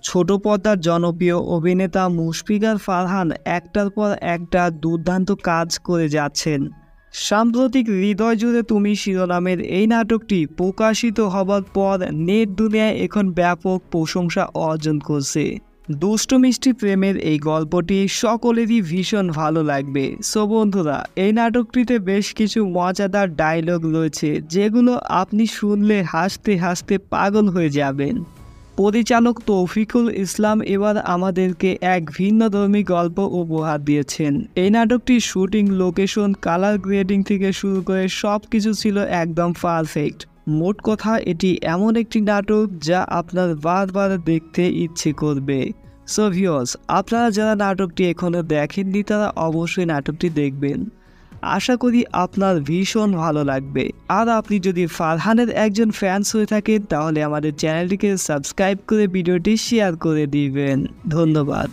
ছোট পর্দার জনপ্রিয় অভিনেতা মুশফিকার ফারহান একটার পর একটা দুর্দান্ত কাজ করে যাচ্ছেন। সাম্প্রতিক হৃদয় জুড়ে তুমি শিরোনামের এই নাটকটি প্রকাশিত হবার পর নেট দুনিয়ায় এখন ব্যাপক প্রশংসা অর্জন করছে। দুষ্ট মিষ্টি প্রেমের এই গল্পটি সকলেরই ভীষণ ভালো লাগবে। সো বন্ধুরা, এই নাটকটিতে বেশ কিছু মজাদার ডায়লগ রয়েছে যেগুলো আপনি শুনলে হাসতে হাসতে পাগল হয়ে যাবেন। পরিচালক তৌফিকুল ইসলাম এবার আমাদেরকে এক ভিন্নধর্মী গল্প উপহার দিয়েছেন। এই নাটকটির শুটিং, লোকেশন, কালার গ্রেডিং থেকে শুরু করে সব কিছু ছিল একদম পারফেক্ট। মোট কথা, এটি এমন একটি নাটক যা আপনার বারবার দেখতে ইচ্ছে করবে। সো ভিউয়ার্স, আপনারা যারা নাটকটি এখনও দেখেননি তারা অবশ্যই নাটকটি দেখবেন। আশা করি আপনার ভীষণ ভালো লাগবে। আর আপনি যদি ফারহানের একজন ফ্যান্স হয়ে থাকেন তাহলে আমাদের চ্যানেলটিকে সাবস্ক্রাইব করে ভিডিওটি শেয়ার করে দিবেন। ধন্যবাদ।